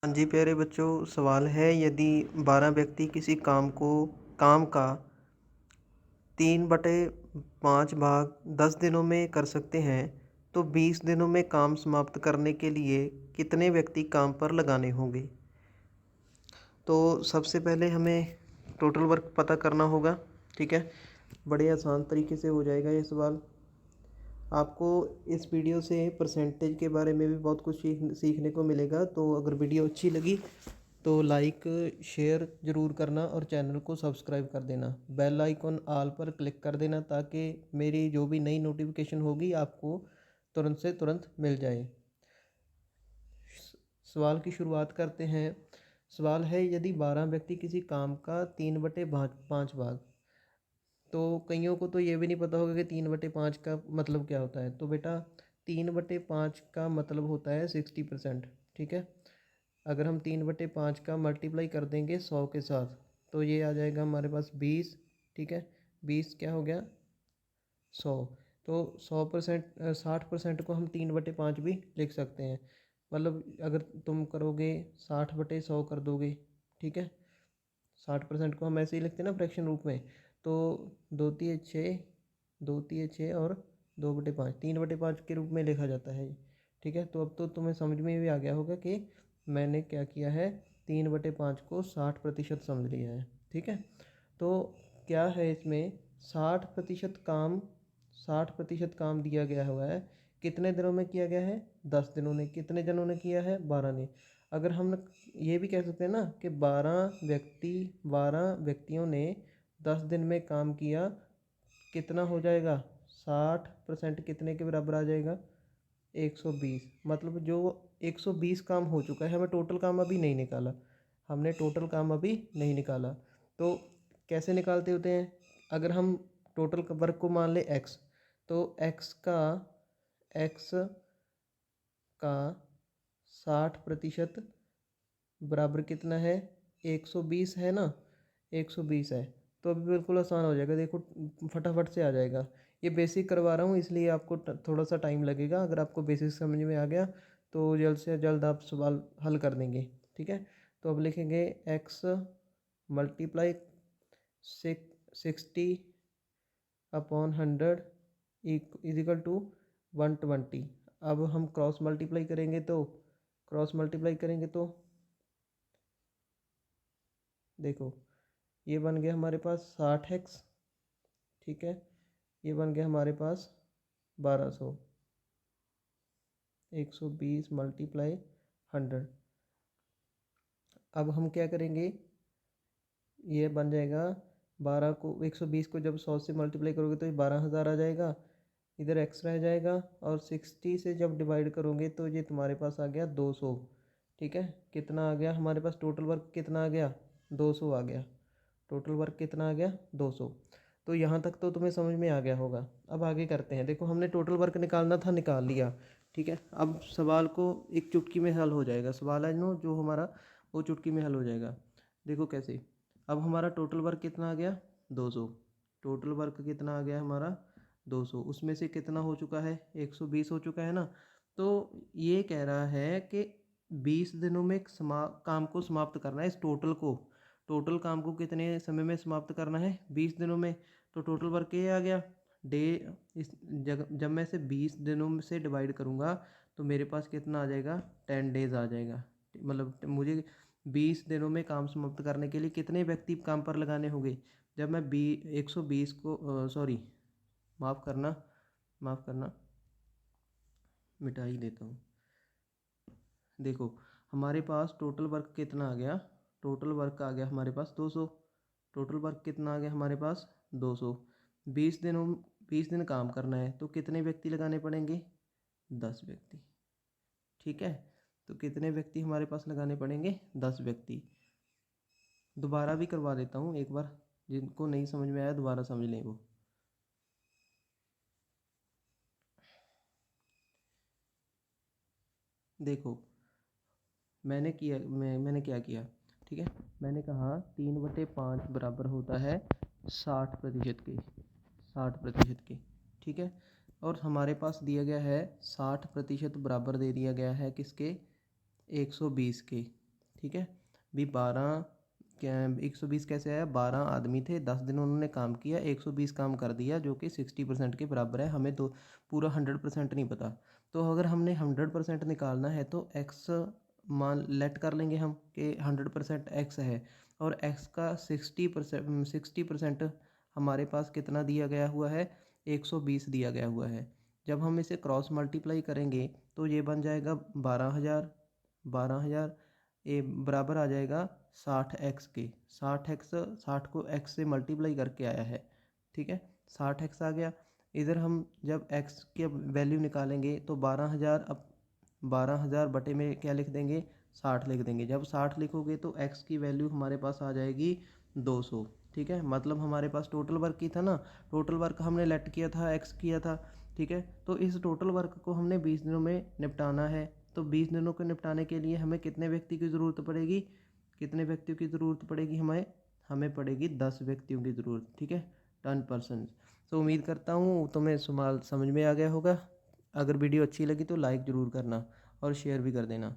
हाँ जी प्यारे बच्चों, सवाल है यदि 12 व्यक्ति किसी काम का 3/5 भाग 10 दिनों में कर सकते हैं तो 20 दिनों में काम समाप्त करने के लिए कितने व्यक्ति काम पर लगाने होंगे। तो सबसे पहले हमें टोटल वर्क पता करना होगा। ठीक है, बड़े आसान तरीके से हो जाएगा ये सवाल। आपको इस वीडियो से परसेंटेज के बारे में भी बहुत कुछ सीखने को मिलेगा। तो अगर वीडियो अच्छी लगी तो लाइक शेयर ज़रूर करना और चैनल को सब्सक्राइब कर देना। बेल आइकॉन ऑल पर क्लिक कर देना ताकि मेरी जो भी नई नोटिफिकेशन होगी आपको तुरंत से तुरंत मिल जाए। सवाल की शुरुआत करते हैं। सवाल है यदि 12 व्यक्ति किसी काम का 3/5 भाग। तो कईयों को तो ये भी नहीं पता होगा कि 3/5 का मतलब क्या होता है। तो बेटा 3/5 का मतलब होता है 60%। ठीक है, अगर हम 3/5 का मल्टीप्लाई कर देंगे 100 के साथ तो ये आ जाएगा हमारे पास 20। ठीक है, 20 क्या हो गया 100। तो 100% 60% को हम 3/5 भी लिख सकते हैं। मतलब अगर तुम करोगे 60/100 कर दोगे। ठीक है, 60% को हम ऐसे ही लिखते हैं ना फ्रैक्शन रूप में। तो 2×3=6, 2×3=6 और 2/5 3/5 के रूप में लिखा जाता है। ठीक है, तो अब तो तुम्हें समझ में भी आ गया होगा कि मैंने क्या किया है, 3/5 को 60% समझ लिया है। ठीक है, तो क्या है इसमें 60% काम दिया गया हुआ है। कितने दिनों में किया गया है, 10 दिनों ने। कितने जनों ने किया है, 12 ने। अगर हम ये भी कह सकते हैं ना कि 12 व्यक्तियों ने 10 दिन में काम किया, कितना हो जाएगा 60% कितने के बराबर आ जाएगा 120। मतलब जो 120 काम हो चुका है। हमें टोटल काम अभी नहीं निकाला, हमने टोटल काम अभी नहीं निकाला। तो कैसे निकालते होते हैं, अगर हम टोटल वर्क को मान ले x, तो x का 60% बराबर कितना है 120 है ना, 120 है। तो अभी बिल्कुल आसान हो जाएगा, देखो फटाफट से आ जाएगा। ये बेसिक करवा रहा हूँ इसलिए आपको थोड़ा सा टाइम लगेगा। अगर आपको बेसिक समझ में आ गया तो जल्द से जल्द आप सवाल हल कर देंगे। ठीक है, तो अब लिखेंगे x मल्टीप्लाई 60/100 इजिकल टू 120। अब हम क्रॉस मल्टीप्लाई करेंगे तो देखो ये बन गया हमारे पास 60x। ठीक है, ये बन गया हमारे पास 1200। 120 × 100। अब हम क्या करेंगे, ये बन जाएगा 12 को 120 को जब 100 से मल्टीप्लाई करोगे तो ये 12,000 आ जाएगा। इधर एक्स रह जाएगा और 60 से जब डिवाइड करोगे तो ये तुम्हारे पास आ गया 200। ठीक है, कितना आ गया हमारे पास, टोटल वर्क कितना आ गया 200 आ गया। टोटल वर्क कितना आ गया 200। तो यहाँ तक तो तुम्हें समझ में आ गया होगा। अब आगे करते हैं। देखो हमने टोटल वर्क निकालना था, निकाल लिया। ठीक है, अब सवाल को एक चुटकी में हल हो जाएगा। सवाल है नो जो हमारा, वो चुटकी में हल हो जाएगा। देखो कैसे। अब हमारा टोटल वर्क कितना आ गया 200। टोटल वर्क कितना आ गया हमारा 200। उसमें से कितना हो चुका है 120 हो चुका है ना। तो ये कह रहा है कि 20 दिनों में काम को समाप्त करना है। इस टोटल काम को कितने समय में समाप्त करना है 20 दिनों में। तो टोटल वर्क ये आ गया डे। इस जब मैं इसे 20 दिनों में से डिवाइड करूँगा तो मेरे पास कितना आ जाएगा 10 डेज आ जाएगा। मतलब मुझे 20 दिनों में काम समाप्त करने के लिए कितने व्यक्ति काम पर लगाने होंगे। जब मैं 120 को सॉरी माफ़ करना मिटा ही देता हूँ। देखो हमारे पास टोटल वर्क कितना आ गया, टोटल वर्क आ गया हमारे पास 200। टोटल वर्क कितना आ गया हमारे पास 200। 20 दिन काम करना है तो कितने व्यक्ति लगाने पड़ेंगे 10 व्यक्ति। ठीक है, तो कितने व्यक्ति हमारे पास लगाने पड़ेंगे 10 व्यक्ति। दोबारा भी करवा देता हूँ एक बार, जिनको नहीं समझ में आया दोबारा समझ लें वो। देखो मैंने क्या किया। ठीक है, मैंने कहा 3/5 बराबर होता है 60% के, 60% के। ठीक है, और हमारे पास दिया गया है 60% बराबर दे दिया गया है किसके 120 के। ठीक है। भी 12 क्या 120 कैसे आया, 12 आदमी थे, 10 दिन उन्होंने काम किया, 120 काम कर दिया, जो कि 60% के बराबर है। हमें तो पूरा 100% नहीं पता। तो अगर हमने 100% निकालना है तो एक्स मान लेट कर लेंगे हम कि 100% एक्स है, और एक्स का 60% हमारे पास कितना दिया गया हुआ है, 120 दिया गया हुआ है। जब हम इसे क्रॉस मल्टीप्लाई करेंगे तो ये बन जाएगा 12,000। 12,000 ये बराबर आ जाएगा 60x के। 60x, 60 को x से मल्टीप्लाई करके आया है, ठीक है। 60x आ गया। इधर हम जब x की वैल्यू निकालेंगे तो 12,000, अब 12,000 बटे में क्या लिख देंगे, 60 लिख देंगे। जब 60 लिखोगे तो x की वैल्यू हमारे पास आ जाएगी 200, ठीक है। मतलब हमारे पास टोटल वर्क की था ना, टोटल वर्क हमने लेट किया था, x किया था, ठीक है। तो इस टोटल वर्क को हमने 20 दिनों में निपटाना है। तो 20 दिनों को निपटाने के लिए हमें कितने व्यक्ति की ज़रूरत पड़ेगी, कितने व्यक्तियों की ज़रूरत पड़ेगी, हमें हमें पड़ेगी 10 व्यक्तियों की ज़रूरत, ठीक है, 10 पर्सन। तो उम्मीद करता हूँ तुम्हें सवाल समझ में आ गया होगा। अगर वीडियो अच्छी लगी तो लाइक ज़रूर करना और शेयर भी कर देना।